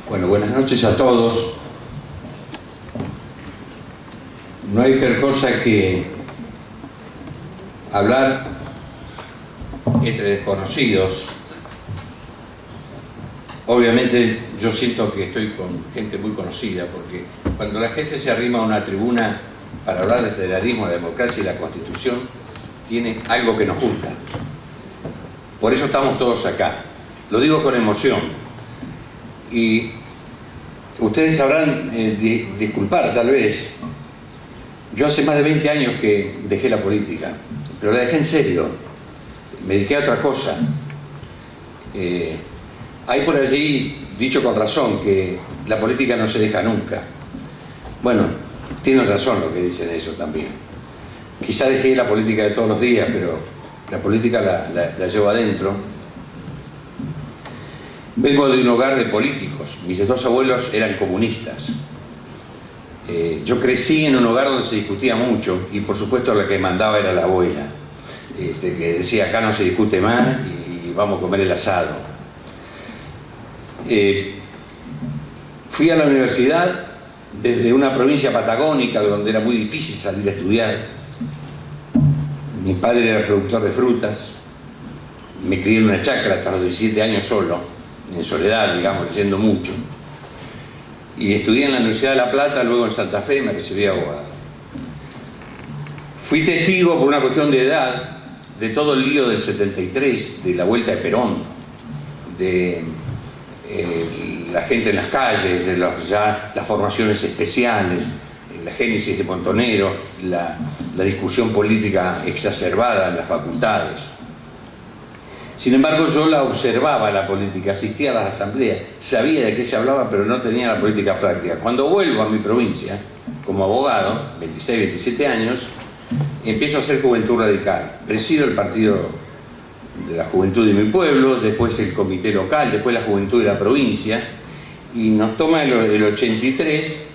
Bueno, buenas noches a todos. No hay peor cosa que hablar entre desconocidos. Obviamente yo siento que estoy con gente muy conocida, porque cuando la gente se arrima a una tribuna para hablar de federalismo, la democracia y la Constitución, tiene algo que nos gusta. Por eso estamos todos acá. Lo digo con emoción. Y ustedes sabrán disculpar tal vez. Yo hace más de 20 años que dejé la política, pero la dejé en serio. Me dediqué a otra cosa. Hay por allí, dicho con razón, que la política no se deja nunca. Bueno, tienen razón lo que dicen eso también. Quizá dejé la política de todos los días, pero la política la llevo adentro. Vengo de un hogar de políticos. Mis dos abuelos eran comunistas. Yo crecí en un hogar donde se discutía mucho y por supuesto la que mandaba era la abuela, que decía acá no se discute más y vamos a comer el asado. Fui a la universidad desde una provincia patagónica donde era muy difícil salir a estudiar. Mi padre era productor de frutas. Me crié en una chacra hasta los 17 años solo, en soledad, digamos, leyendo mucho. Y estudié en la Universidad de La Plata, luego en Santa Fe, me recibí abogado. Fui testigo, por una cuestión de edad, de todo el lío del 73, de la vuelta de Perón, de la gente en las calles, de las formaciones especiales, la génesis de Montonero, la discusión política exacerbada en las facultades. Sin embargo, yo la observaba, la política, asistía a las asambleas, sabía de qué se hablaba, pero no tenía la política práctica. Cuando vuelvo a mi provincia, como abogado, 26, 27 años, empiezo a hacer Juventud Radical. Presido el partido de la juventud de mi pueblo, después el comité local, después la juventud de la provincia, y nos toma el 83,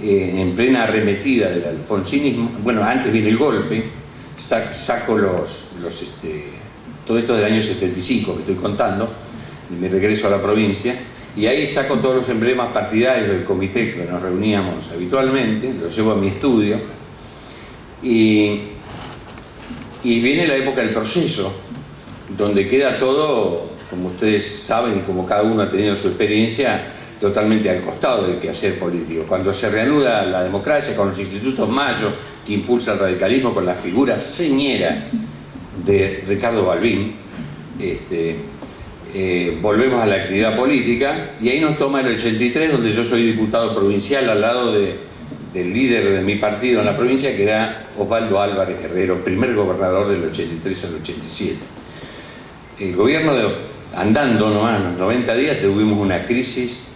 en plena arremetida del alfonsinismo. Bueno, antes viene el golpe, saco todo esto del año 75 que estoy contando, y me regreso a la provincia, y ahí saco todos los emblemas partidarios del comité que nos reuníamos habitualmente, los llevo a mi estudio, y viene la época del proceso, donde queda todo, como ustedes saben y como cada uno ha tenido su experiencia, totalmente al costado del quehacer político. Cuando se reanuda la democracia con los institutos Mayo, que impulsa el radicalismo con la figura señera de Ricardo Balbín, volvemos a la actividad política y ahí nos toma el 83, donde yo soy diputado provincial al lado del líder de mi partido en la provincia, que era Osvaldo Álvarez Guerrero, primer gobernador del 83 al 87. El gobierno, andando nomás, en los 90 días tuvimos una crisis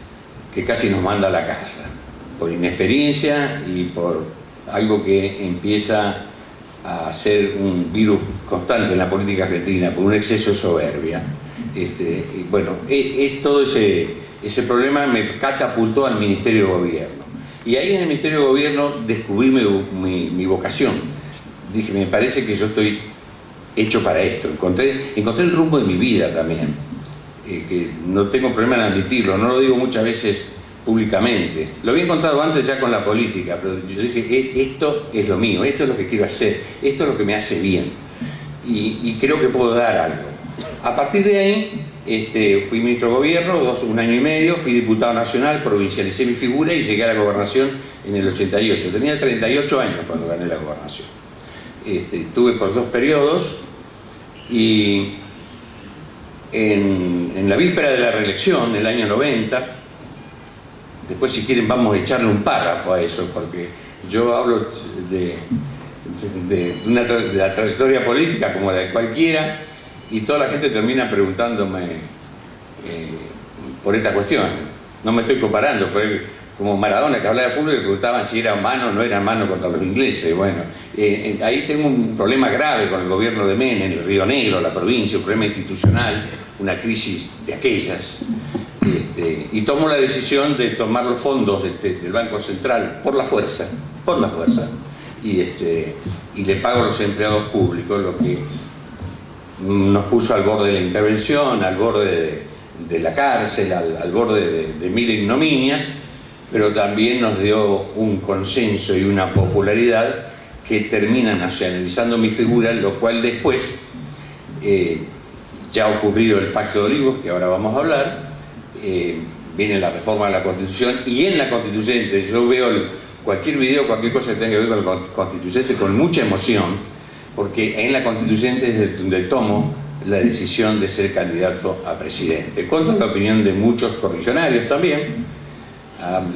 que casi nos manda a la casa, por inexperiencia y por algo que empieza a ser un virus constante en la política argentina, por un exceso de soberbia. Y bueno, todo ese problema me catapultó al Ministerio de Gobierno. Y ahí en el Ministerio de Gobierno descubrí mi vocación. Dije, me parece que yo estoy hecho para esto. Encontré el rumbo de mi vida también, que no tengo problema en admitirlo, no lo digo muchas veces públicamente. Lo había encontrado antes ya con la política, pero yo dije, esto es lo mío, esto es lo que quiero hacer, esto es lo que me hace bien. Y creo que puedo dar algo. A partir de ahí, fui ministro de Gobierno, un año y medio, fui diputado nacional, provincialicé mi figura y llegué a la gobernación en el 88. Tenía 38 años cuando gané la gobernación. Tuve por 2 periodos y en la víspera de la reelección, en el año 90, después si quieren vamos a echarle un párrafo a eso, porque yo hablo de la trayectoria política como la de cualquiera, y toda la gente termina preguntándome por esta cuestión. No me estoy comparando, como Maradona, que hablaba de fútbol, y preguntaban si era mano o no era mano contra los ingleses. Bueno, ahí tengo un problema grave con el gobierno de Menem, el Río Negro, la provincia, un problema institucional, una crisis de aquellas. Y tomo la decisión de tomar los fondos del Banco Central por la fuerza, y le pago a los empleados públicos, lo que nos puso al borde de la intervención, al borde de la cárcel, al borde de mil ignominias, pero también nos dio un consenso y una popularidad que termina nacionalizando mi figura, lo cual después, ya ha ocurrido el Pacto de Olivos, que ahora vamos a hablar, viene la reforma de la Constitución, y en la Constituyente yo veo cualquier video, cualquier cosa que tenga que ver con la Constituyente con mucha emoción, porque en la Constituyente es donde tomo la decisión de ser candidato a presidente, contra la opinión de muchos correligionarios también.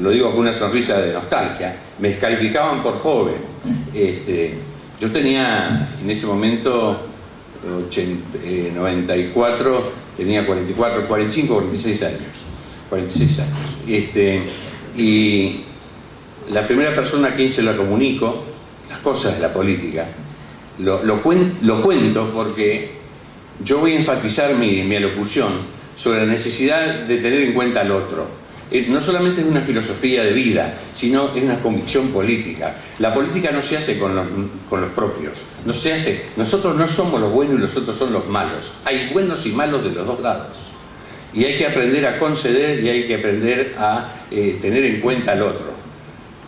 Lo digo con una sonrisa de nostalgia. Me descalificaban por joven. Yo tenía en ese momento 94, tenía 44, 45, 46 años. 46 años. Y la primera persona a quien se lo comunico las cosas de la política, lo cuento porque yo voy a enfatizar mi alocución sobre la necesidad de tener en cuenta al otro. No solamente es una filosofía de vida, sino es una convicción política. La política no se hace con los propios, no se hace. Nosotros no somos los buenos y los otros son los malos. Hay buenos y malos de los dos lados. Y hay que aprender a conceder y hay que aprender a tener en cuenta al otro.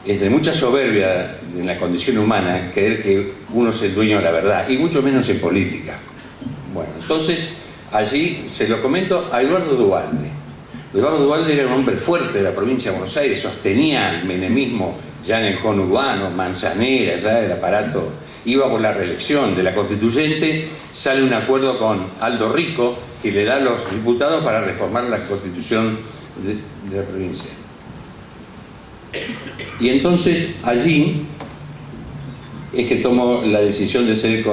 Es de mucha soberbia en la condición humana creer que uno es el dueño de la verdad, y mucho menos en política. Bueno, entonces allí se lo comento a Eduardo Duhalde. Eduardo Duhalde era un hombre fuerte de la provincia de Buenos Aires, sostenía el menemismo ya en el conurbano, Manzanera, ya el aparato, iba por la reelección de la Constituyente, sale un acuerdo con Aldo Rico que le da a los diputados para reformar la Constitución de la provincia. Y entonces allí es que tomo la decisión de ser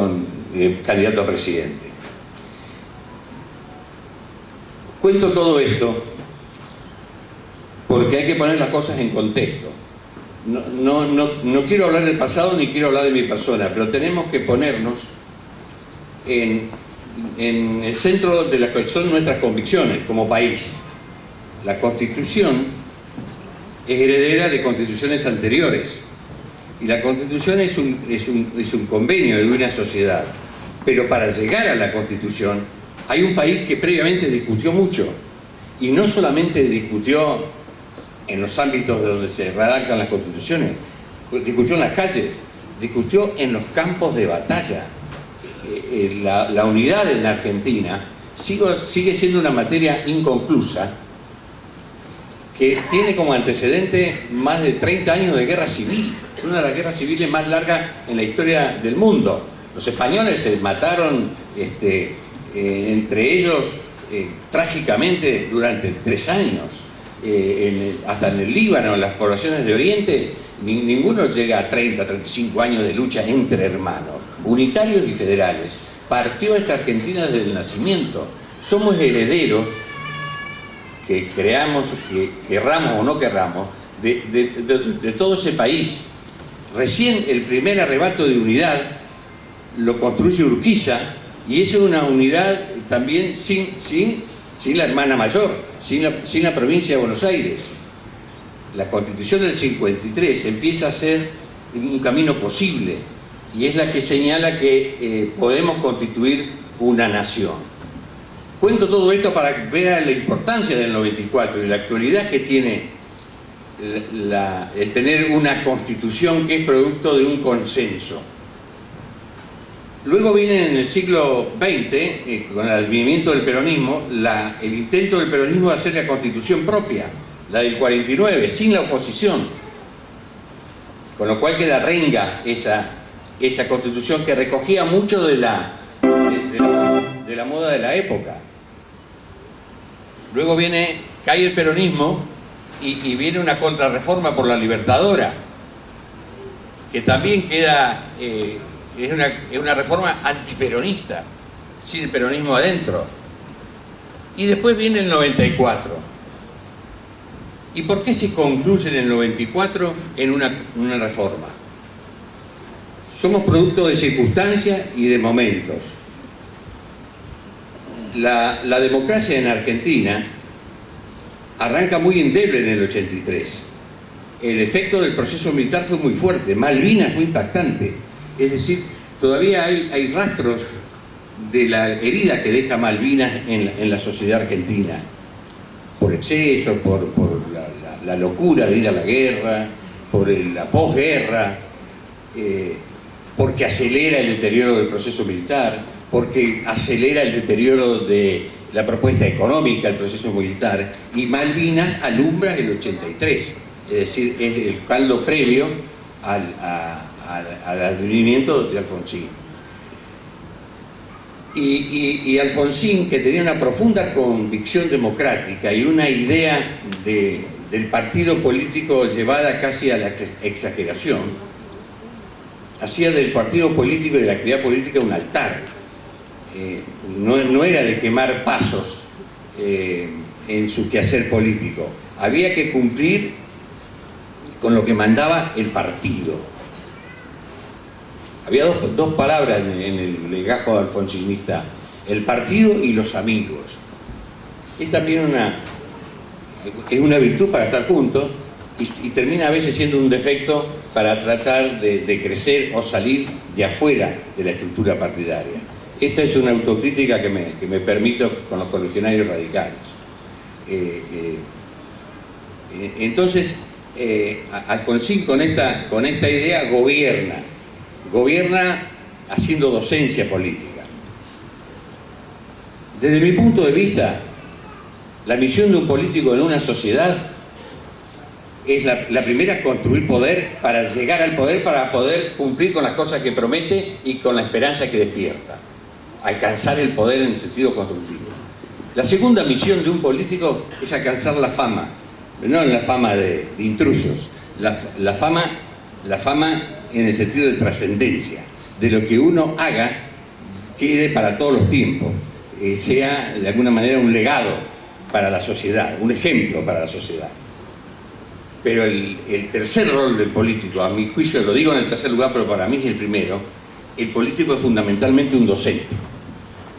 candidato a presidente. Cuento todo esto porque hay que poner las cosas en contexto. No quiero hablar del pasado ni quiero hablar de mi persona, pero tenemos que ponernos en el centro de lo que son nuestras convicciones como país. La Constitución es heredera de constituciones anteriores y la Constitución es un convenio de una sociedad, pero para llegar a la Constitución hay un país que previamente discutió mucho, y no solamente discutió en los ámbitos de donde se redactan las constituciones, discutió en las calles, discutió en los campos de batalla. La unidad en Argentina sigue siendo una materia inconclusa que tiene como antecedente más de 30 años de guerra civil, una de las guerras civiles más largas en la historia del mundo. Los españoles se mataron entre ellos trágicamente durante 3 años, hasta en el Líbano, en las poblaciones de Oriente, ninguno llega a 30, 35 años de lucha entre hermanos, unitarios y federales. Partió esta Argentina desde el nacimiento. Somos herederos, que creamos, que querramos o no querramos, de todo ese país. Recién el primer arrebato de unidad lo construye Urquiza, y es una unidad también sin la hermana mayor, sin la provincia de Buenos Aires. La Constitución del 53 empieza a ser un camino posible, y es la que señala que podemos constituir una nación. Cuento todo esto para que vean la importancia del 94 y la actualidad que tiene el tener una Constitución que es producto de un consenso. Luego viene en el siglo XX, con el advenimiento del peronismo, el intento del peronismo de hacer la Constitución propia, la del 49, sin la oposición, con lo cual queda renga esa Constitución que recogía mucho de la moda de la época. Luego cae el peronismo y viene una contrarreforma por la Libertadora, que también queda, es una reforma antiperonista, sin el peronismo adentro. Y después viene el 94. ¿Y por qué se concluye en el 94 en una reforma? Somos producto de circunstancias y de momentos. La democracia en Argentina arranca muy endeble en el 83. El efecto del proceso militar fue muy fuerte, Malvinas fue impactante. Es decir, todavía hay rastros de la herida que deja Malvinas en la sociedad argentina. por exceso, por la locura de ir a la guerra, por la posguerra, porque acelera el deterioro del proceso militar, porque acelera el deterioro de la propuesta económica del proceso militar, y Malvinas alumbra el 83, es decir, es el caldo previo al advenimiento de Alfonsín. Y Alfonsín, que tenía una profunda convicción democrática y una idea del partido político llevada casi a la exageración, hacía del partido político y de la actividad política un altar. No era de quemar pasos en su quehacer político. Había que cumplir con lo que mandaba el partido. Había dos palabras en el legajo alfonsinista: el partido y los amigos. Es también es una virtud para estar juntos y termina a veces siendo un defecto para tratar de crecer o salir de afuera de la estructura partidaria. Esta es una autocrítica que me permito con los correligionarios radicales. Entonces, Alfonsín con esta idea gobierna haciendo docencia política. Desde mi punto de vista, la misión de un político en una sociedad es la primera: construir poder para llegar al poder, para poder cumplir con las cosas que promete y con la esperanza que despierta. Alcanzar el poder en el sentido constructivo. La segunda misión de un político es alcanzar la fama, no la fama de intrusos, la fama en el sentido de trascendencia, de lo que uno haga quede para todos los tiempos, sea de alguna manera un legado para la sociedad, un ejemplo para la sociedad. Pero el tercer rol del político, a mi juicio, lo digo en el tercer lugar, pero para mí es el primero: el político es fundamentalmente un docente.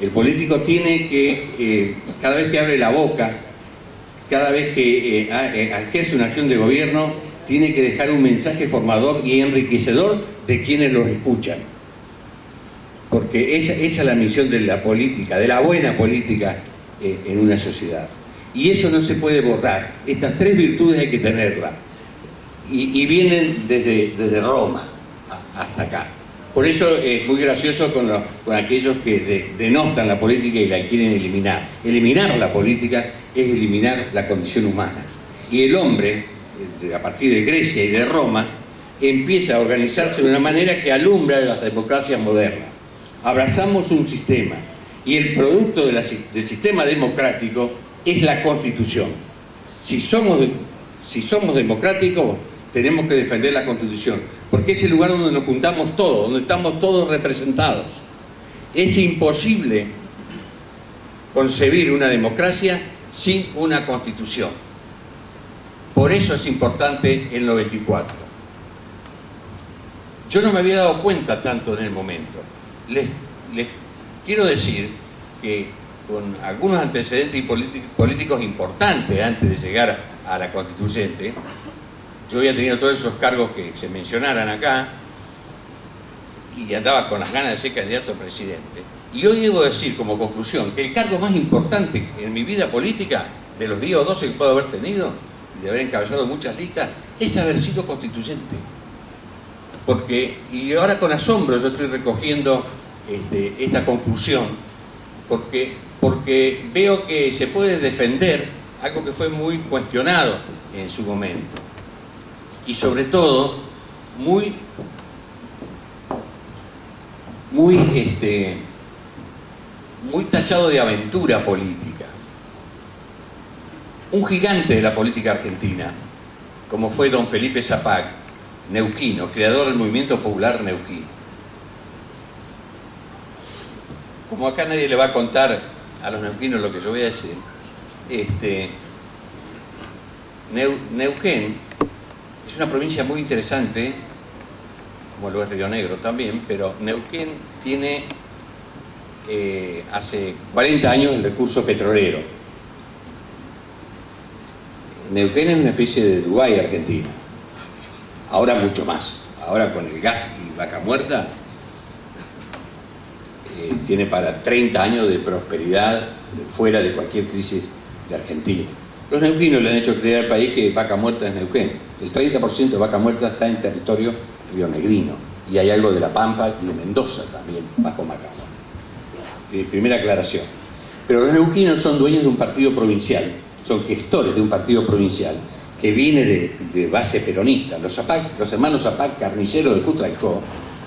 El político tiene que, cada vez que abre la boca, cada vez que ejerce una acción de gobierno, tiene que dejar un mensaje formador y enriquecedor de quienes los escuchan. Porque esa es la misión de la política, de la buena política en una sociedad. Y eso no se puede borrar. Estas tres virtudes hay que tenerlas. Y vienen desde Roma hasta acá. Por eso es muy gracioso con aquellos que denostan la política y la quieren eliminar. Eliminar la política es eliminar la condición humana. Y el hombre, a partir de Grecia y de Roma, empieza a organizarse de una manera que alumbra las democracias modernas. Abrazamos un sistema y el producto del sistema democrático es la Constitución. Si somos democráticos, tenemos que defender la Constitución, porque es el lugar donde nos juntamos todos, donde estamos todos representados. Es imposible concebir una democracia sin una Constitución. Por eso es importante el 94. Yo no me había dado cuenta tanto en el momento. Les quiero decir que con algunos antecedentes políticos importantes antes de llegar a la constituyente, yo había tenido todos esos cargos que se mencionaran acá y andaba con las ganas de ser candidato a presidente. Y hoy debo decir como conclusión que el cargo más importante en mi vida política, de los 10 o 12 que puedo haber tenido y de haber encabezado muchas listas, es haber sido constituyente. Y ahora con asombro yo estoy recogiendo esta conclusión, porque veo que se puede defender algo que fue muy cuestionado en su momento. Y sobre todo, muy tachado de aventura política. Un gigante de la política argentina, como fue don Felipe Zapac, neuquino, creador del movimiento popular neuquino. Como acá nadie le va a contar a los neuquinos lo que yo voy a decir, Neuquén es una provincia muy interesante, como lo es Río Negro también, pero Neuquén tiene hace 40 años el recurso petrolero. Neuquén es una especie de Dubái argentina. Ahora mucho más. Ahora con el gas y Vaca Muerta tiene para 30 años de prosperidad fuera de cualquier crisis de Argentina. Los neuquinos le han hecho creer al país que Vaca Muerta es Neuquén. El 30% de Vaca Muerta está en territorio rionegrino. Y hay algo de La Pampa y de Mendoza también, bajo Vaca Muerta. Primera aclaración. Pero los neuquinos son dueños de un partido provincial, son gestores de un partido provincial que viene de base peronista. Los hermanos Zapac, carniceros de Cutralcó,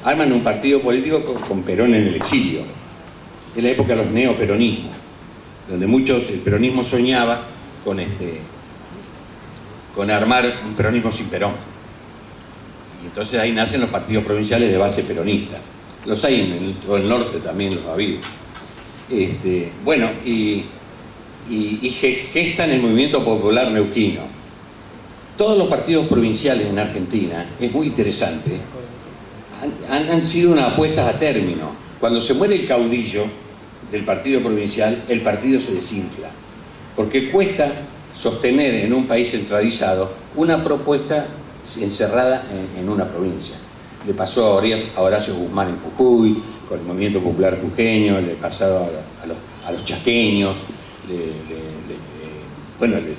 arman un partido político con Perón en el exilio. En la época de los neoperonismos, donde el peronismo soñaba con armar un peronismo sin Perón. Y entonces ahí nacen los partidos provinciales de base peronista. Los hay en todo el norte también, los ha habido. Bueno, y gestan el movimiento popular neuquino. Todos los partidos provinciales en Argentina, es muy interesante, han sido unas apuestas a término. Cuando se muere el caudillo del partido provincial, el partido se desinfla, porque cuesta sostener en un país centralizado una propuesta encerrada en una provincia. Le pasó a Horacio Guzmán en Jujuy, con el movimiento popular jujeño, le pasó a los chaqueños, le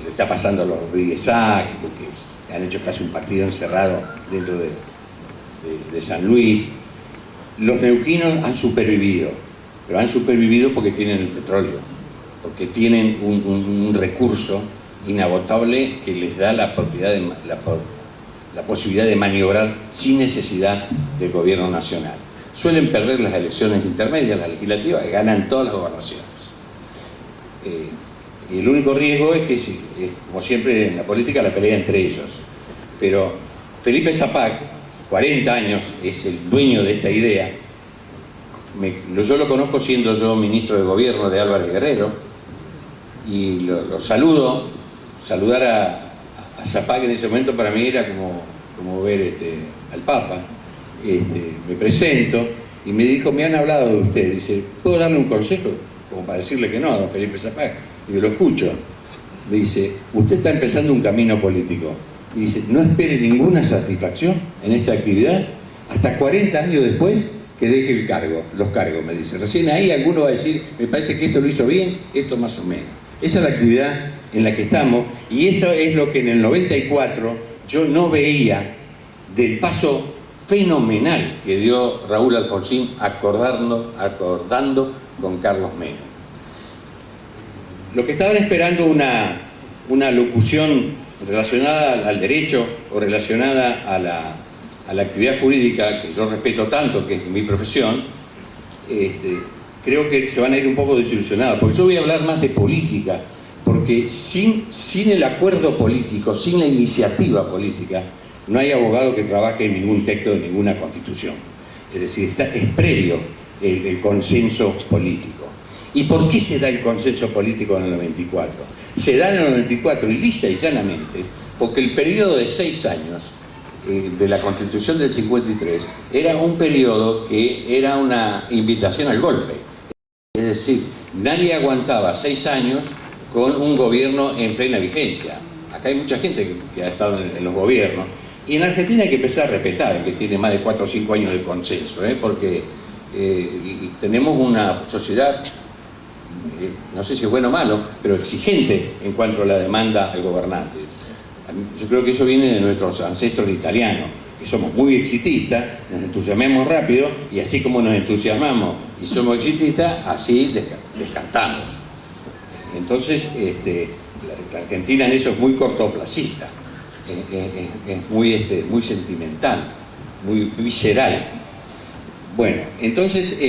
está pasando a los Rodríguez Sac, porque han hecho casi un partido encerrado dentro de San Luis. Los neuquinos han supervivido, pero han supervivido porque tienen el petróleo, porque tienen un recurso inagotable que les da la posibilidad de maniobrar sin necesidad del gobierno nacional. Suelen perder las elecciones intermedias, las legislativas, ganan todas las gobernaciones. Y el único riesgo es que, como siempre en la política, la pelea entre ellos. Pero Felipe Zapac, 40 años, es el dueño de esta idea. Yo lo conozco siendo yo ministro de gobierno de Álvarez Guerrero, y lo saludo. Saludar a Zapac en ese momento para mí era como ver al Papa. Me presento y me dijo, me han hablado de usted. Dice, ¿puedo darle un consejo? Como para decirle que no a don Felipe Zapac. Y yo lo escucho. Me dice, usted está empezando un camino político. Y dice, no espere ninguna satisfacción en esta actividad hasta 40 años después que deje los cargos, me dice. Recién ahí alguno va a decir, me parece que esto lo hizo bien, esto más o menos. Esa es la actividad en la que estamos, y eso es lo que en el 94 yo no veía del paso fenomenal que dio Raúl Alfonsín acordando con Carlos Menem. Lo que estaban esperando una locución relacionada al derecho o relacionada a la actividad jurídica, que yo respeto tanto, que es mi profesión, creo que se van a ir un poco desilusionados, porque yo voy a hablar más de política, porque sin el acuerdo político, sin la iniciativa política, no hay abogado que trabaje en ningún texto de ninguna constitución. Es decir, es previo el consenso político. ¿Y por qué se da el consenso político en el 94? Se da en el 94, y lisa y llanamente, porque el periodo de 6 años de la Constitución del 53 era un periodo que era una invitación al golpe. Es decir, nadie aguantaba 6 años con un gobierno en plena vigencia. Acá hay mucha gente que ha estado en los gobiernos, y en Argentina hay que empezar a respetar que tiene más de 4 o 5 años de consenso, porque tenemos una sociedad, no sé si es bueno o malo, pero exigente en cuanto a la demanda al gobernante. Yo creo que eso viene de nuestros ancestros italianos, que somos muy exitistas, nos entusiasmamos rápido, y así como nos entusiasmamos y somos exitistas, así descartamos. Entonces, la Argentina en eso es muy cortoplacista, es muy sentimental, muy visceral. Bueno, entonces,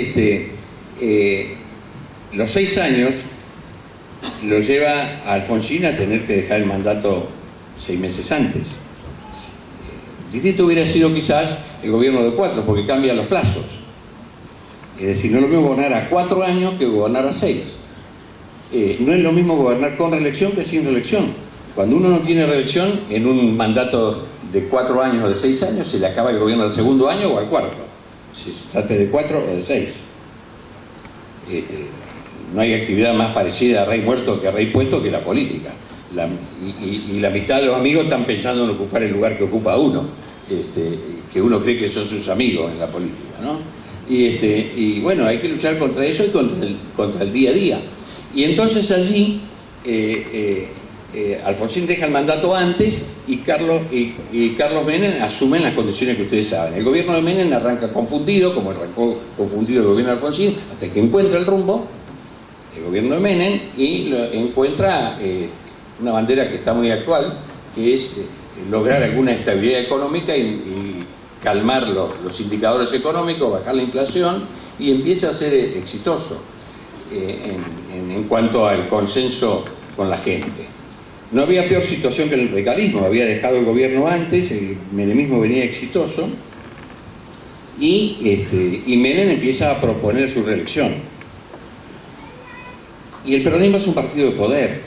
los 6 años lo lleva a Alfonsín a tener que dejar el mandato 6 meses antes. Distinto hubiera sido quizás el gobierno de 4, porque cambian los plazos. Es decir, no es lo mismo gobernar a 4 años que gobernar a 6. No es lo mismo gobernar con reelección que sin reelección. Cuando uno no tiene reelección, en un mandato de 4 años o de 6 años, se le acaba el gobierno al segundo año o al cuarto, si se trata de 4 o de 6. No hay actividad más parecida a rey muerto que a rey puesto que la política. Y la mitad de los amigos están pensando en ocupar el lugar que ocupa uno, que uno cree que son sus amigos en la política, ¿no? Y bueno, hay que luchar contra eso y contra el día a día. Y entonces allí Alfonsín deja el mandato antes y Carlos Menem asume en las condiciones que ustedes saben. El gobierno de Menem arranca confundido, como arrancó confundido el gobierno de Alfonsín, hasta que encuentra el rumbo, el gobierno de Menem, y encuentra una bandera que está muy actual, que es lograr alguna estabilidad económica y calmar los indicadores económicos, bajar la inflación, y empieza a ser exitoso en cuanto al consenso con la gente. No había peor situación que el radicalismo, había dejado el gobierno antes, el menemismo venía exitoso, y Menem empieza a proponer su reelección. Y el peronismo es un partido de poder.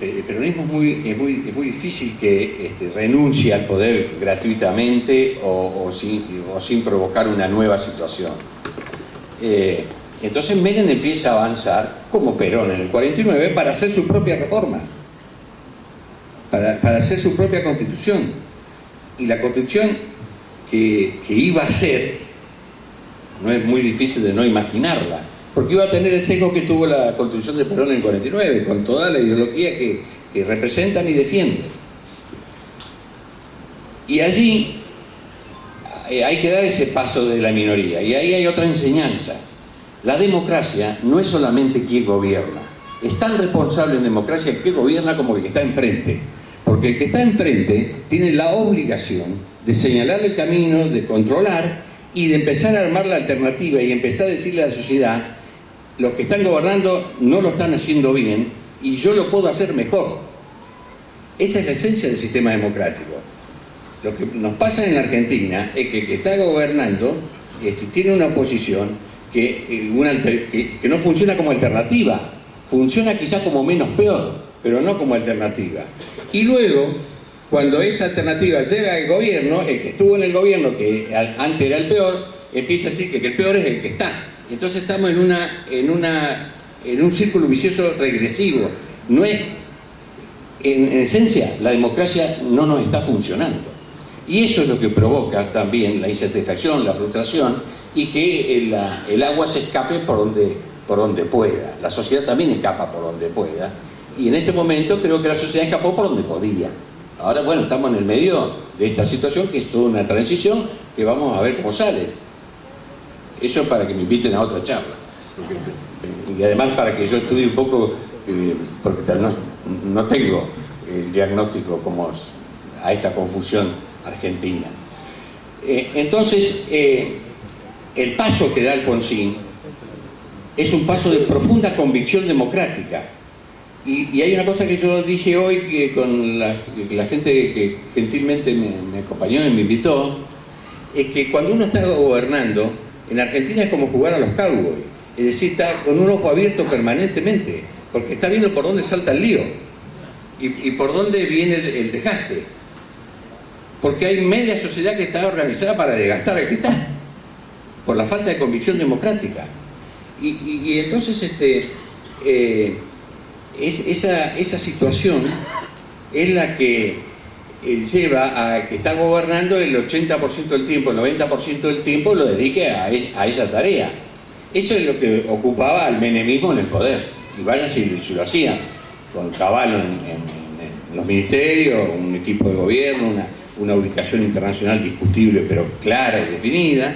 El peronismo es muy difícil que renuncie al poder gratuitamente o sin provocar una nueva situación. Entonces Menem empieza a avanzar, como Perón en el 49, para hacer su propia reforma, para hacer su propia constitución. Y la constitución que iba a ser, no es muy difícil de no imaginarla, porque iba a tener el sesgo que tuvo la constitución de Perón en el 49, con toda la ideología que representan y defienden. Y allí hay que dar ese paso de la minoría, y ahí hay otra enseñanza. La democracia no es solamente quién gobierna, es tan responsable en democracia el que gobierna como el que está enfrente, porque el que está enfrente tiene la obligación de señalar el camino, de controlar y de empezar a armar la alternativa y empezar a decirle a la sociedad: los que están gobernando no lo están haciendo bien y yo lo puedo hacer mejor. Esa es la esencia del sistema democrático. Lo que nos pasa en la Argentina es que el que está gobernando tiene una posición que no funciona como alternativa, funciona quizás como menos peor, pero no como alternativa. Y luego, cuando esa alternativa llega al gobierno, el que estuvo en el gobierno, que antes era el peor, empieza a decir que el peor es el que está. Entonces estamos en un círculo vicioso regresivo. No es, en esencia, la democracia no nos está funcionando. Y eso es lo que provoca también la insatisfacción, la frustración, y que el agua se escape por donde pueda. La sociedad también escapa por donde pueda. Y en este momento creo que la sociedad escapó por donde podía. Ahora, bueno, estamos en el medio de esta situación, que es toda una transición, que vamos a ver cómo sale. Eso es para que me inviten a otra charla. Y además para que yo estudie un poco, porque no tengo el diagnóstico como a esta confusión argentina. Entonces, el paso que da Alfonsín es un paso de profunda convicción democrática. Y hay una cosa que yo dije hoy, que con la gente que gentilmente me acompañó y me invitó, es que cuando uno está gobernando, en Argentina es como jugar a los cowboys, es decir, está con un ojo abierto permanentemente, porque está viendo por dónde salta el lío y por dónde viene el desgaste, porque hay media sociedad que está organizada para desgastar al que está, por la falta de convicción democrática. Y entonces esa situación es la que lleva a que está gobernando el 80% del tiempo, el 90% del tiempo lo dedique a esa tarea. Eso es lo que ocupaba al menemismo en el poder. Y vaya si lo hacía, con Cavallo en los ministerios, un equipo de gobierno, una ubicación internacional discutible pero clara y definida.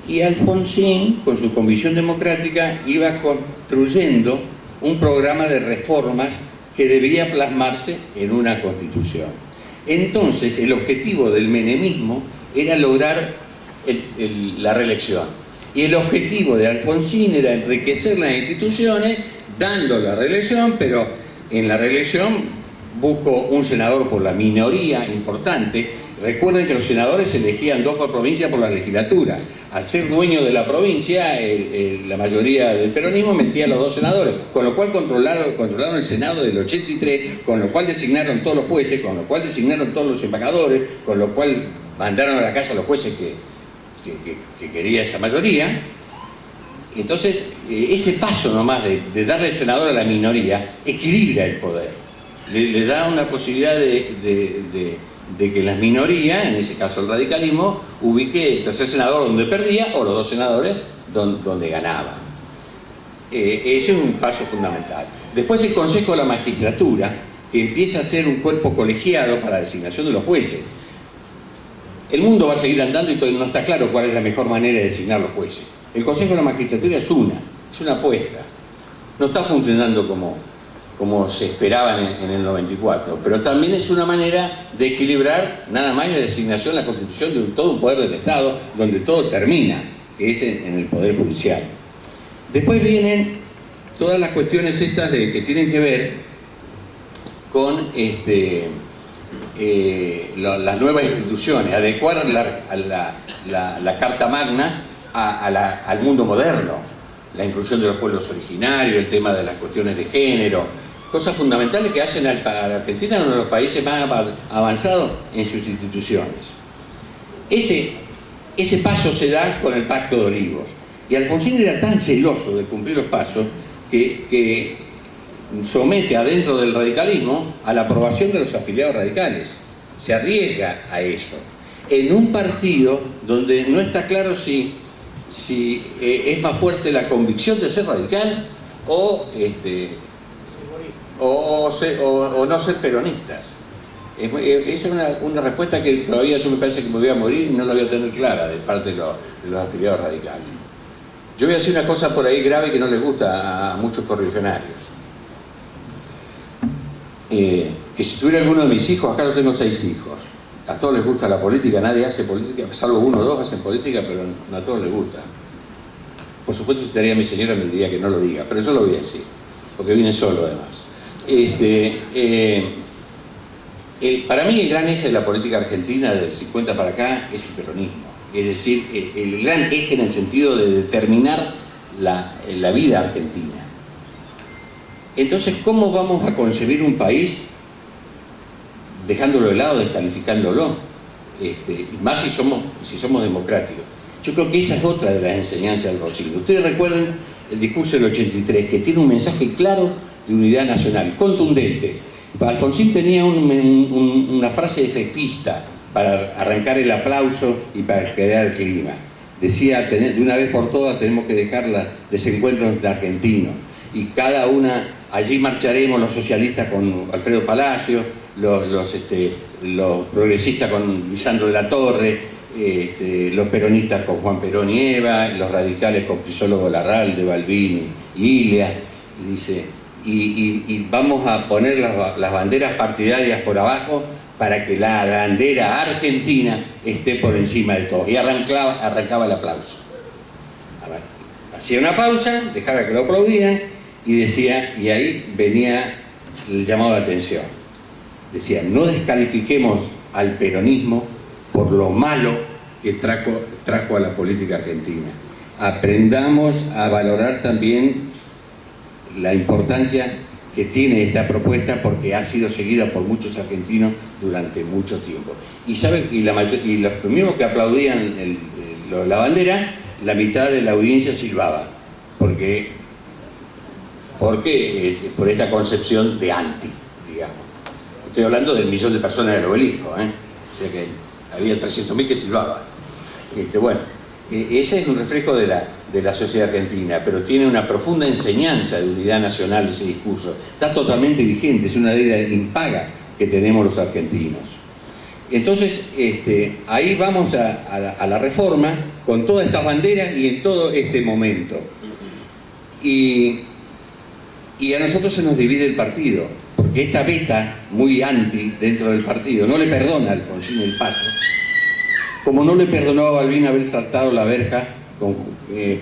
Y Alfonsín, con su convicción democrática, iba construyendo un programa de reformas que debería plasmarse en una constitución. Entonces, el objetivo del menemismo era lograr la reelección. Y el objetivo de Alfonsín era enriquecer las instituciones, dando la reelección, pero en la reelección buscó un senador por la minoría importante. Recuerden que los senadores se elegían 2 por provincia por la legislatura. Al ser dueño de la provincia, la mayoría del peronismo metía a los 2 senadores, con lo cual controlaron el Senado del 83, con lo cual designaron todos los jueces, con lo cual designaron todos los embajadores, con lo cual mandaron a la casa a los jueces que quería esa mayoría. Y entonces, ese paso nomás de darle el senador a la minoría equilibra el poder, le da una posibilidad de que las minorías, en ese caso el radicalismo, ubique el tercer senador donde perdía o los 2 senadores donde ganaba. Ese es un paso fundamental. Después el Consejo de la Magistratura, que empieza a ser un cuerpo colegiado para la designación de los jueces. El mundo va a seguir andando y todavía no está claro cuál es la mejor manera de designar los jueces. El Consejo de la Magistratura es una apuesta. No está funcionando como se esperaba en el 94, pero también es una manera de equilibrar nada más la designación, la constitución de todo un poder del Estado, donde todo termina, que es en el Poder Judicial. Después vienen todas las cuestiones estas que tienen que ver con las nuevas instituciones, adecuar la Carta Magna al mundo moderno, la inclusión de los pueblos originarios, el tema de las cuestiones de género, cosas fundamentales que hacen a la Argentina uno de los países más avanzados en sus instituciones. Ese paso se da con el Pacto de Olivos, y Alfonsín era tan celoso de cumplir los pasos que somete adentro del radicalismo a la aprobación de los afiliados radicales. Se arriesga a eso en un partido donde no está claro si es más fuerte la convicción de ser radical o no ser peronistas. Esa es una respuesta que todavía yo me parece que me voy a morir y no la voy a tener clara de parte de los afiliados radicales. Yo voy a decir una cosa por ahí grave que no les gusta a muchos correligionarios. Que si tuviera alguno de mis hijos, acá yo tengo 6 hijos, a todos les gusta la política, nadie hace política, salvo 1 o 2 hacen política, pero no a todos les gusta. Por supuesto, si estaría mi señora me diría que no lo diga, pero yo lo voy a decir, porque vine solo además. Para mí el gran eje de la política argentina del 50 para acá es el peronismo. Es decir, el gran eje en el sentido de determinar la vida argentina. Entonces, ¿cómo vamos a concebir un país dejándolo de lado, descalificándolo? Más si somos democráticos. Yo creo que esa es otra de las enseñanzas del Alfonsín. Ustedes recuerden el discurso del 83, que tiene un mensaje claro de unidad nacional, contundente. Alfonsín tenía una frase efectista para arrancar el aplauso y para crear el clima. Decía, de una vez por todas tenemos que dejar los desencuentros entre argentinos, y cada una, allí marcharemos los socialistas con Alfredo Palacio, los progresistas con Lisandro de la Torre, los peronistas con Juan Perón y Eva, los radicales con Crisólogo Larralde, Balbín y Ilia, y dice, y vamos a poner las banderas partidarias por abajo para que la bandera argentina esté por encima de todos. Y arrancaba el aplauso. Hacía una pausa, dejaba que lo aplaudían y decía, y ahí venía el llamado de atención. Decía, no descalifiquemos al peronismo por lo malo que trajo a la política argentina. Aprendamos a valorar también la importancia que tiene esta propuesta, porque ha sido seguida por muchos argentinos durante mucho tiempo. Y los mismos que aplaudían la bandera, la mitad de la audiencia silbaba, porque por esta concepción de anti, digamos. Estoy hablando del 1.000.000 de personas del Obelisco, o sea que había 300.000 que silbaban. Ese es un reflejo de la sociedad argentina, pero tiene una profunda enseñanza de unidad nacional ese discurso. Está totalmente vigente, es una deuda impaga que tenemos los argentinos. Entonces, ahí vamos a la reforma con todas estas banderas y en todo este momento. Y a nosotros se nos divide el partido, porque esta beta muy anti dentro del partido no le perdona a Alfonsín el paso, como no le perdonó a Balbín haber saltado la verja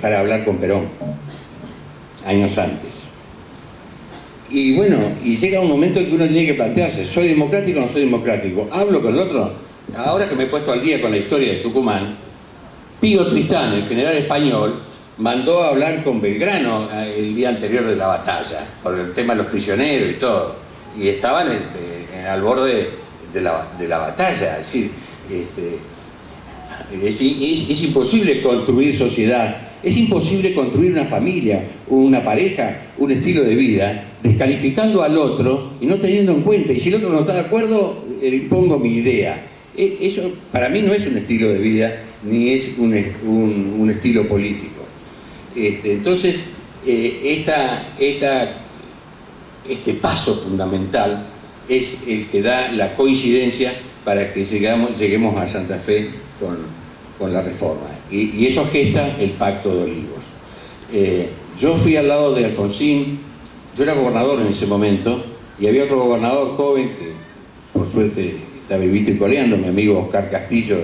para hablar con Perón años antes. Y bueno, y llega un momento en que uno tiene que plantearse, ¿soy democrático o no soy democrático? ¿Hablo con el otro? Ahora que me he puesto al día con la historia de Tucumán, Pío Tristán, el general español, mandó a hablar con Belgrano el día anterior de la batalla, por el tema de los prisioneros y todo, y estaban al borde de la batalla. Es decir, es imposible construir sociedad, es imposible construir una familia, una pareja, un estilo de vida, descalificando al otro y no teniendo en cuenta, y si el otro no está de acuerdo, impongo mi idea. Eso para mí no es un estilo de vida, ni es un estilo político. Entonces, esta este paso fundamental es el que da la coincidencia para que lleguemos a Santa Fe con la reforma. Y eso gesta el Pacto de Olivos. Yo fui al lado de Alfonsín, yo era gobernador en ese momento, y había otro gobernador joven que por suerte está vivito y coleando, mi amigo Oscar Castillo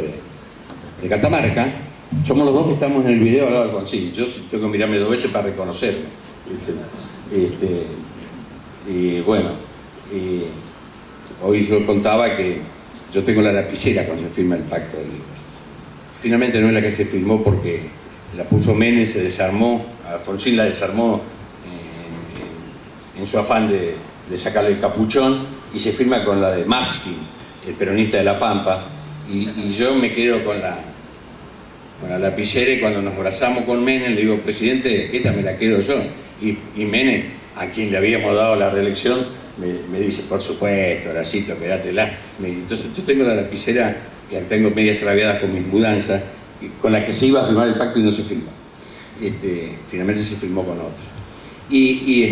de Catamarca. Somos los dos que estamos en el video al lado de Alfonsín. Yo tengo que mirarme 2 veces para reconocerme. Y bueno, hoy yo contaba que yo tengo la lapicera cuando se firma el Pacto de Olivos. Finalmente no es la que se firmó porque la puso Menem, se desarmó, Alfonsín la desarmó en su afán de sacarle el capuchón, y se firma con la de Marskin, el peronista de La Pampa, y yo me quedo con la lapicera, y cuando nos abrazamos con Menem le digo: presidente, esta me la quedo yo. Y Menem, a quien le habíamos dado la reelección, me dice: por supuesto, Horacito, quédatela. Entonces yo tengo la lapicera, que la tengo media extraviada con mis mudanzas, con la que se iba a firmar el pacto y no se firmó. Finalmente se firmó con otros. Y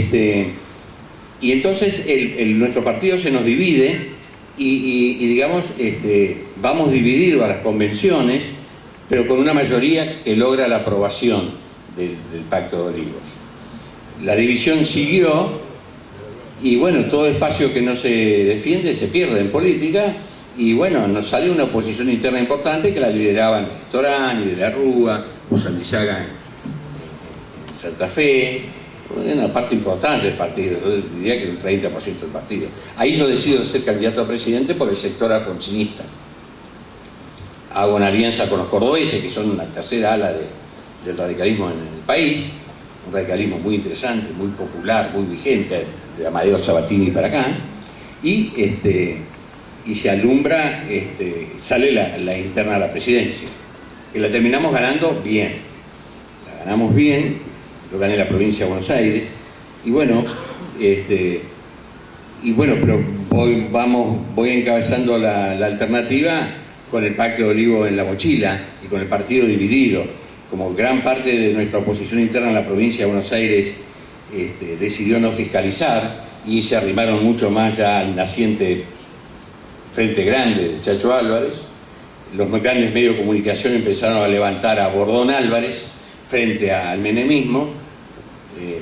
entonces nuestro partido se nos divide y digamos, vamos divididos a las convenciones, pero con una mayoría que logra la aprobación del Pacto de Olivos. La división siguió y bueno, todo espacio que no se defiende se pierde en política, y bueno, nos salió una oposición interna importante que la lideraban Storani, de la Rúa, Usandizaga en Santa Fe, una parte importante del partido, yo diría que un 30% del partido. Ahí yo decido ser candidato a presidente por el sector alfonsinista. Hago una alianza con los cordobeses, que son una tercera ala del radicalismo en el país, un radicalismo muy interesante, muy popular, muy vigente, de Amadeo Sabatini para acá, y se alumbra, sale la interna a la presidencia, que la terminamos ganando bien, la ganamos bien, yo gané la provincia de Buenos Aires, y bueno, pero voy encabezando la alternativa con el Pacto de Olivos en la mochila y con el partido dividido. Como gran parte de nuestra oposición interna en la provincia de Buenos Aires decidió no fiscalizar, y se arrimaron mucho más ya al naciente Frente Grande de Chacho Álvarez, los grandes medios de comunicación empezaron a levantar a Bordón Álvarez frente al menemismo,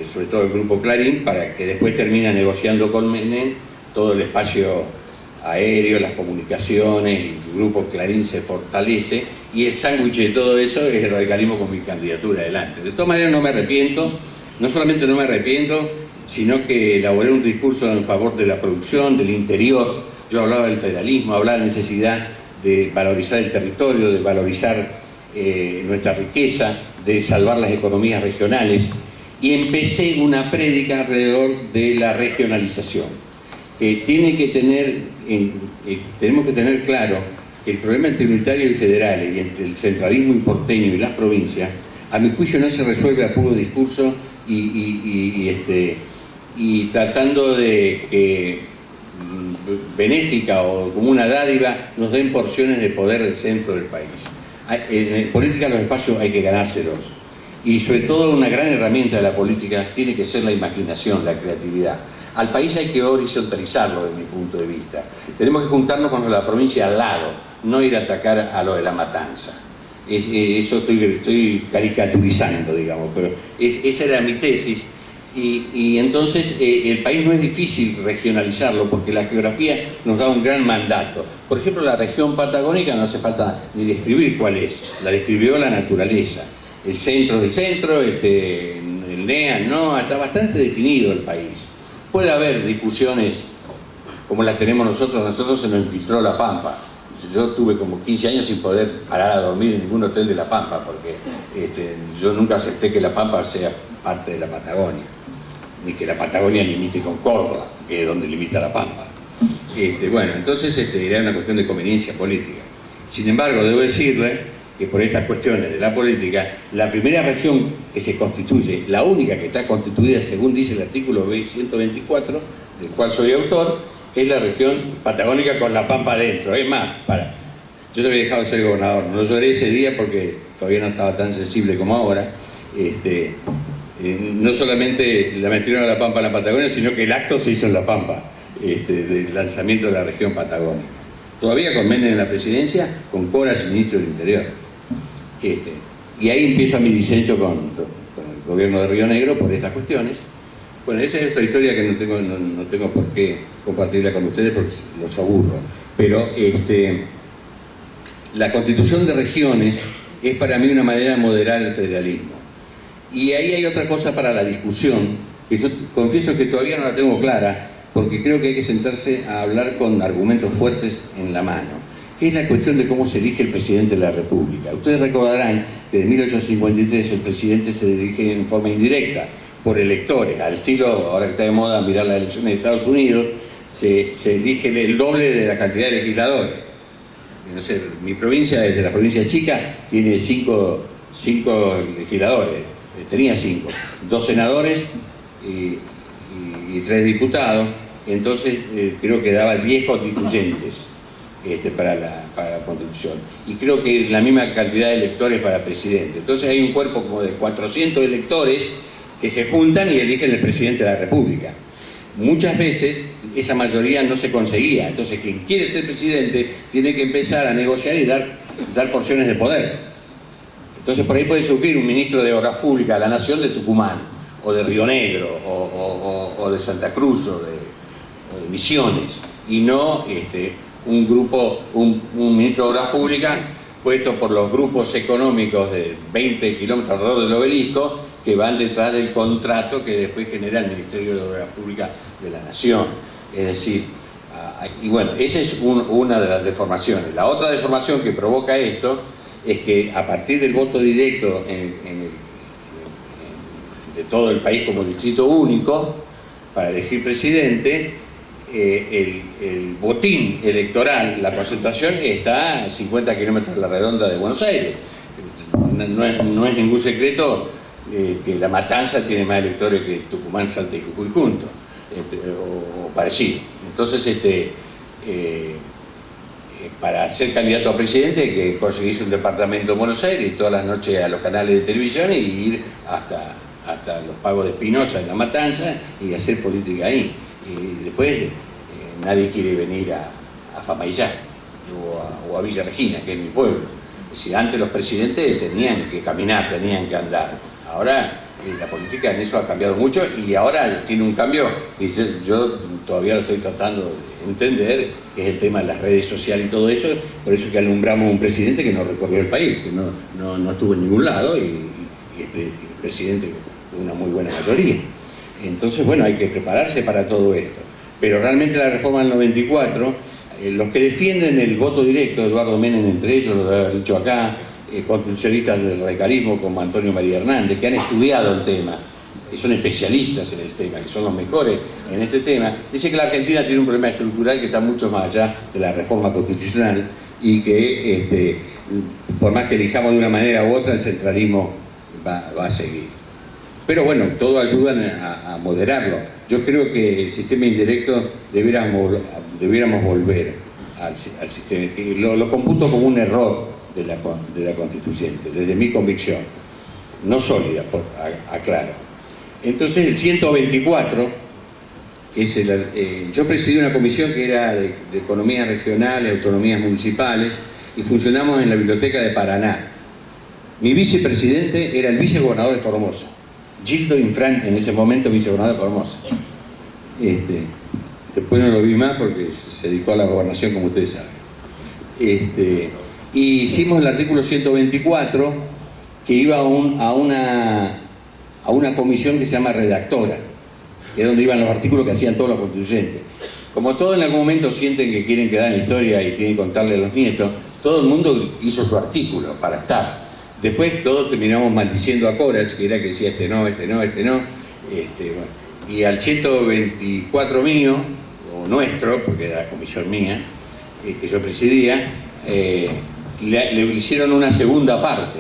sobre todo el grupo Clarín, para que después termine negociando con Menem todo el espacio aéreo, las comunicaciones, y el grupo Clarín se fortalece, y el sándwich de todo eso es el radicalismo con mi candidatura adelante. De todas maneras no me arrepiento, no solamente no me arrepiento, sino que elaboré un discurso en favor de la producción, del interior. Yo hablaba del federalismo, hablaba de la necesidad de valorizar el territorio, de valorizar nuestra riqueza, de salvar las economías regionales, y empecé una prédica alrededor de la regionalización, que tenemos que tener claro que el problema entre unitarios y federales, y entre el centralismo porteño y las provincias, a mi juicio no se resuelve a puro discurso y tratando de que benéfica o como una dádiva nos den porciones de poder del centro del país. En política los espacios hay que ganárselos, y sobre todo una gran herramienta de la política tiene que ser la imaginación, la creatividad. Al país hay que horizontalizarlo desde mi punto de vista. Tenemos que juntarnos con la provincia al lado, no ir a atacar a lo de La Matanza. Eso estoy caricaturizando, digamos, pero esa era mi tesis. Y entonces el país no es difícil regionalizarlo, porque la geografía nos da un gran mandato. Por ejemplo, la región patagónica no hace falta ni describir cuál es, la describió la naturaleza. El centro del centro, el NEA, no, está bastante definido el país. Puede haber discusiones como las tenemos nosotros se nos infiltró La Pampa. Yo tuve como 15 años sin poder parar a dormir en ningún hotel de La Pampa, porque yo nunca acepté que La Pampa sea parte de la Patagonia, ni que la Patagonia limite con Córdoba, que es donde limita La Pampa. Bueno, entonces era una cuestión de conveniencia política. Sin embargo, debo decirle que por estas cuestiones de la política, la primera región que se constituye, la única que está constituida según dice el artículo 124, del cual soy autor, es la región patagónica con La Pampa adentro. Es más, yo te había dejado de ser gobernador, no lloré ese día porque todavía no estaba tan sensible como ahora, no solamente la metieron a La Pampa en la Patagonia, sino que el acto se hizo en La Pampa, del lanzamiento de la región patagónica. Todavía con Menem en la presidencia, con Coras, ministro del Interior. Y ahí empieza mi disenso con el gobierno de Río Negro por estas cuestiones. Bueno, esa es otra historia que no tengo por qué compartirla con ustedes porque los aburro. Pero la constitución de regiones es para mí una manera de moderar el federalismo. Y ahí hay otra cosa para la discusión, que yo confieso que todavía no la tengo clara, porque creo que hay que sentarse a hablar con argumentos fuertes en la mano, que es la cuestión de cómo se elige el presidente de la República. Ustedes recordarán que en 1853 el presidente se elige en forma indirecta, por electores, al estilo, ahora que está de moda mirar las elecciones de Estados Unidos, se elige el doble de la cantidad de legisladores. No sé, mi provincia, desde la provincia chica, tiene cinco legisladores, tenía 5, 2 senadores y 3 diputados, entonces creo que daba 10 constituyentes para la Constitución, y creo que la misma cantidad de electores para presidente. Entonces hay un cuerpo como de 400 electores que se juntan y eligen el presidente de la República. Muchas veces esa mayoría no se conseguía, entonces quien quiere ser presidente tiene que empezar a negociar y dar porciones de poder. Entonces por ahí puede surgir un ministro de Obras Públicas de la Nación de Tucumán, o de Río Negro, o de Santa Cruz, o de Misiones, y no un ministro de Obras Públicas puesto por los grupos económicos de 20 kilómetros alrededor del obelisco, que van detrás del contrato que después genera el Ministerio de Obras Públicas de la Nación. Es decir, y bueno, esa es una de las deformaciones. La otra deformación que provoca esto es que a partir del voto directo de todo el país como distrito único, para elegir presidente, el botín electoral, la concentración está a 50 kilómetros a la redonda de Buenos Aires. No es ningún secreto que La Matanza tiene más electores que Tucumán, Salta y Jujuy juntos, o parecido. Entonces, para ser candidato a presidente hay que conseguirse un departamento en Buenos Aires y todas las noches a los canales de televisión y ir hasta los pagos de Espinosa en La Matanza y hacer política ahí. Y después nadie quiere venir a Famaillá o a Villa Regina, que es mi pueblo. Es decir, antes los presidentes tenían que caminar, tenían que andar. Ahora la política en eso ha cambiado mucho y ahora tiene un cambio que yo todavía lo estoy tratando de entender, que es el tema de las redes sociales y todo eso. Por eso que alumbramos un presidente que no recorrió el país, que no estuvo en ningún lado y el presidente con una muy buena mayoría. Entonces, bueno, hay que prepararse para todo esto. Pero realmente la reforma del 94, los que defienden el voto directo, Eduardo Menem entre ellos, lo he dicho acá, constitucionalistas del radicalismo como Antonio María Hernández, que han estudiado el tema, que son especialistas en el tema, que son los mejores en este tema, dice que la Argentina tiene un problema estructural que está mucho más allá de la reforma constitucional y que por más que elijamos de una manera u otra, el centralismo va a seguir. Pero bueno, todo ayudan a moderarlo. Yo creo que el sistema indirecto debiéramos volver al sistema. Lo computo como un error de la constituyente, desde mi convicción, no sólida, aclaro. Entonces el 124, que es yo presidí una comisión que era de economías regionales, autonomías municipales, y funcionamos en la biblioteca de Paraná. Mi vicepresidente era el vicegobernador de Formosa, Gildo Infran, en ese momento vicegobernador de Formosa. Después no lo vi más porque se dedicó a la gobernación, como ustedes saben. Y hicimos el artículo 124, que iba a una comisión que se llama redactora, que es donde iban los artículos que hacían todos los constituyentes. Como todos en algún momento sienten que quieren quedar en la historia y tienen que contarle a los nietos, todo el mundo hizo su artículo para estar. Después todos terminamos maldiciendo a Corach, que era que decía este no. Bueno. Y al 124 mío, o nuestro, porque era la comisión mía, que yo presidía, le hicieron una segunda parte,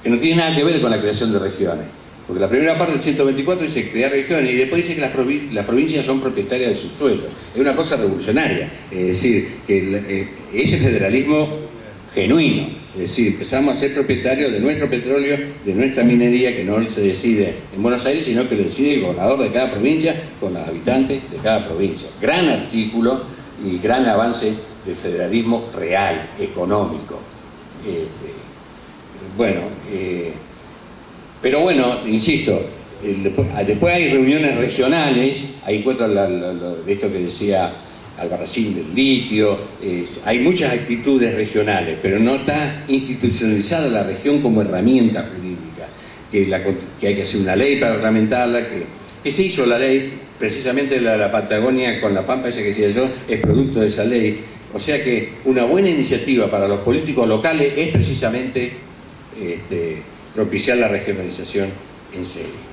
que no tiene nada que ver con la creación de regiones. Porque la primera parte del 124 dice crear regiones y después dice que las provincias son propietarias de sus suelos. Es una cosa revolucionaria. Es decir, que ese federalismo genuino. Es decir, empezamos a ser propietarios de nuestro petróleo, de nuestra minería, que no se decide en Buenos Aires, sino que lo decide el gobernador de cada provincia con los habitantes de cada provincia. Gran artículo y gran avance del federalismo real, económico. Pero bueno, insisto, después hay reuniones regionales, ahí encuentro esto que decía Albarracín del litio, hay muchas actitudes regionales, pero no está institucionalizada la región como herramienta jurídica, que hay que hacer una ley para reglamentarla, que se hizo la ley, precisamente la Patagonia con la Pampa, esa que decía yo, es producto de esa ley. O sea que una buena iniciativa para los políticos locales es precisamente propiciar la regionalización en serio.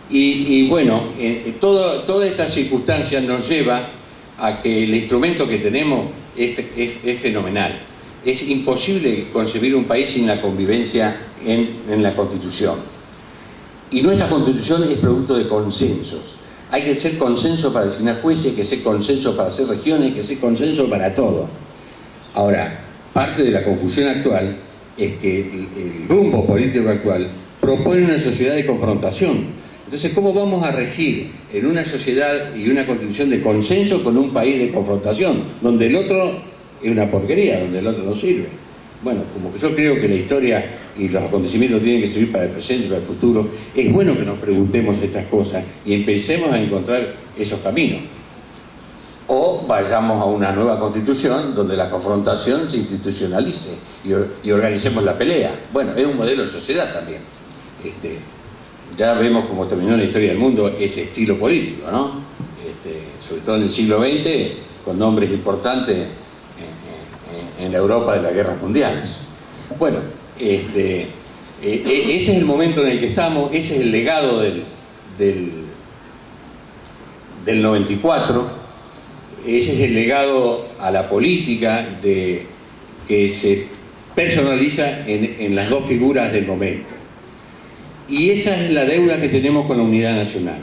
Y bueno, toda esta circunstancia nos lleva a que el instrumento que tenemos es fenomenal. Es imposible concebir un país sin la convivencia en la Constitución. Y nuestra Constitución es producto de consensos. Hay que hacer consenso para designar jueces, hay que hacer consenso para hacer regiones, hay que hacer consenso para todo. Ahora, parte de la confusión actual es que el rumbo político actual propone una sociedad de confrontación. Entonces, ¿cómo vamos a regir en una sociedad y una constitución de consenso con un país de confrontación, donde el otro es una porquería, donde el otro no sirve? Bueno, como que yo creo que la historia y los acontecimientos tienen que servir para el presente y para el futuro, es bueno que nos preguntemos estas cosas y empecemos a encontrar esos caminos. O vayamos a una nueva constitución donde la confrontación se institucionalice y organicemos la pelea. Bueno, es un modelo de sociedad también. Ya vemos cómo terminó la historia del mundo ese estilo político, ¿no? Sobre todo en el siglo XX, con nombres importantes en la Europa de las guerras mundiales. Bueno, ese es el momento en el que estamos, ese es el legado del 94, ese es el legado a la política que se personaliza en las dos figuras del momento. Y esa es la deuda que tenemos con la unidad nacional.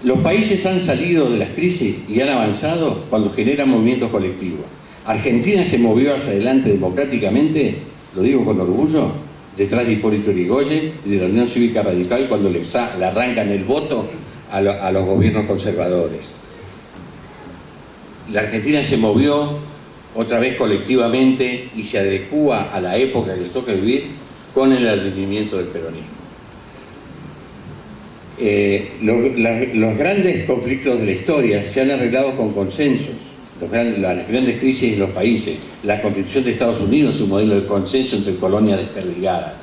Los países han salido de las crisis y han avanzado cuando generan movimientos colectivos. Argentina se movió hacia adelante democráticamente, lo digo con orgullo, detrás de Hipólito Yrigoyen y de la Unión Cívica Radical cuando le arrancan el voto a los gobiernos conservadores. La Argentina se movió otra vez colectivamente y se adecúa a la época que le toca vivir con el advenimiento del peronismo. Los grandes conflictos de la historia se han arreglado con consensos. Las grandes crisis en los países, la Constitución de Estados Unidos es un modelo de consenso entre colonias desperdigadas.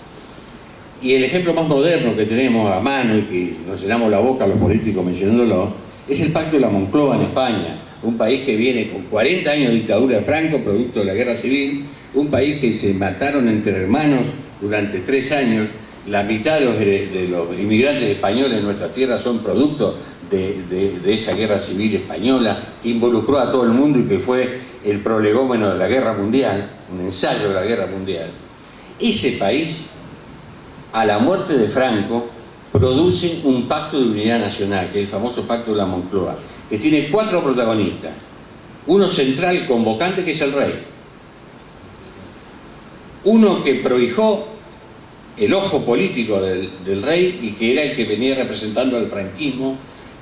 Y el ejemplo más moderno que tenemos a mano y que nos llenamos la boca a los políticos mencionándolo, es el Pacto de la Moncloa en España, un país que viene con 40 años de dictadura de Franco, producto de la guerra civil, un país que se mataron entre hermanos durante 3 años, la mitad de los inmigrantes españoles en nuestra tierra son producto de esa guerra civil española, que involucró a todo el mundo y que fue el prolegómeno de la guerra mundial, un ensayo de la guerra mundial. Ese país, a la muerte de Franco, produce un pacto de unidad nacional, que es el famoso Pacto de la Moncloa, que tiene 4 protagonistas. Uno central convocante, que es el rey. Uno que prohijó el ojo político del rey y que era el que venía representando al franquismo,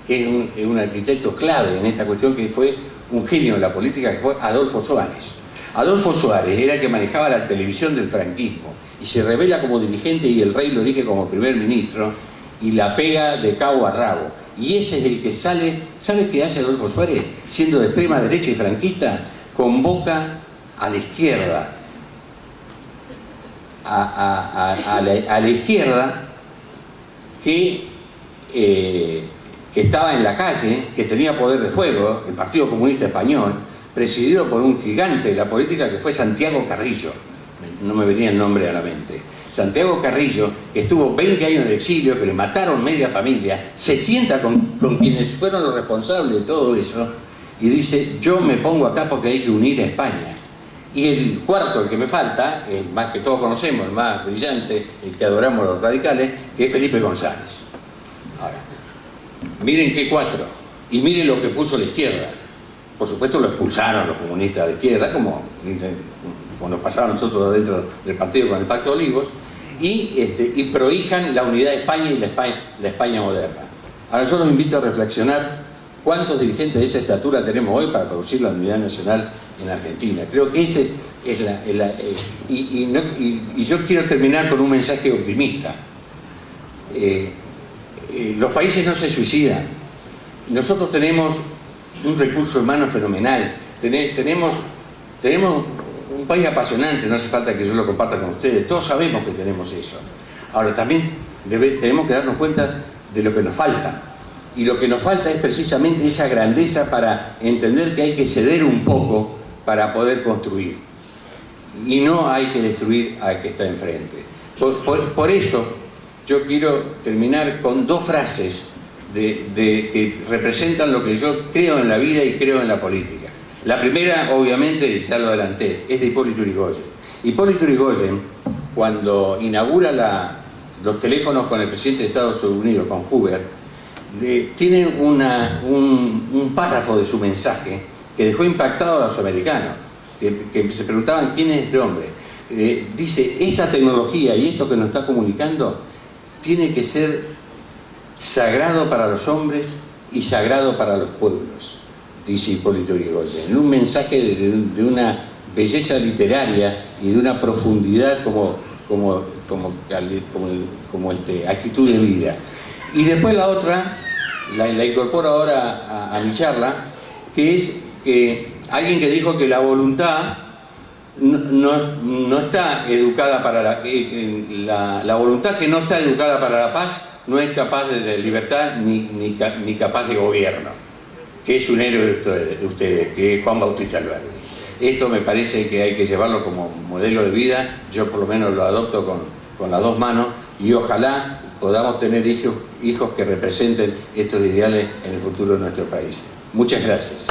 que es un arquitecto clave en esta cuestión, que fue un genio de la política, que fue Adolfo Suárez. Adolfo Suárez era el que manejaba la televisión del franquismo y se revela como dirigente y el rey lo elige como primer ministro y la pega de cabo a rabo. Y ese es el que sale. ¿Sabe qué hace Adolfo Suárez? Siendo de extrema derecha y franquista, convoca a la izquierda, a la izquierda que estaba en la calle, que tenía poder de fuego, el Partido Comunista Español, presidido por un gigante de la política que fue Santiago Carrillo. No me venía el nombre a la mente. Santiago Carrillo, que estuvo 20 años de exilio, que le mataron media familia, se sienta con quienes fueron los responsables de todo eso y dice: yo me pongo acá porque hay que unir a España. Y el cuarto, el que me falta, el más que todos conocemos, el más brillante, el que adoramos los radicales, que es Felipe González. Ahora, miren qué 4, y miren lo que puso la izquierda. Por supuesto lo expulsaron los comunistas de izquierda, como como nos pasaba a nosotros dentro del partido con el Pacto de Olivos, y prohijan la unidad de España y la España moderna. Ahora yo los invito a reflexionar cuántos dirigentes de esa estatura tenemos hoy para producir la unidad nacional en Argentina. Creo que ese es y yo quiero terminar con un mensaje optimista. Los países no se suicidan. Nosotros tenemos un recurso humano fenomenal. Tenemos un país apasionante, no hace falta que yo lo comparta con ustedes. Todos sabemos que tenemos eso. Ahora, también tenemos que darnos cuenta de lo que nos falta. Y lo que nos falta es precisamente esa grandeza para entender que hay que ceder un poco para poder construir. Y no hay que destruir al que está enfrente. Por eso, yo quiero terminar con dos frases que representan lo que yo creo en la vida y creo en la política. La primera, obviamente, ya lo adelanté, es de Hipólito Yrigoyen. Hipólito Yrigoyen, cuando inaugura los teléfonos con el presidente de Estados Unidos, con Hoover, tiene un párrafo de su mensaje que dejó impactado a los americanos, que se preguntaban quién es este hombre. Dice, esta tecnología y esto que nos está comunicando tiene que ser sagrado para los hombres y sagrado para los pueblos, dice Hipólito Yrigoyen, en un mensaje de una belleza literaria y de una profundidad como actitud de vida. Y después la otra, la incorporo ahora a mi charla, que es alguien que dijo que la voluntad no está educada para la voluntad que no está educada para la paz no es capaz de libertad ni capaz de gobierno, que es un héroe de ustedes, que es Juan Bautista Alberdi. Esto me parece que hay que llevarlo como modelo de vida. Yo por lo menos lo adopto con las dos manos y ojalá podamos tener hijos que representen estos ideales en el futuro de nuestro país. Muchas gracias.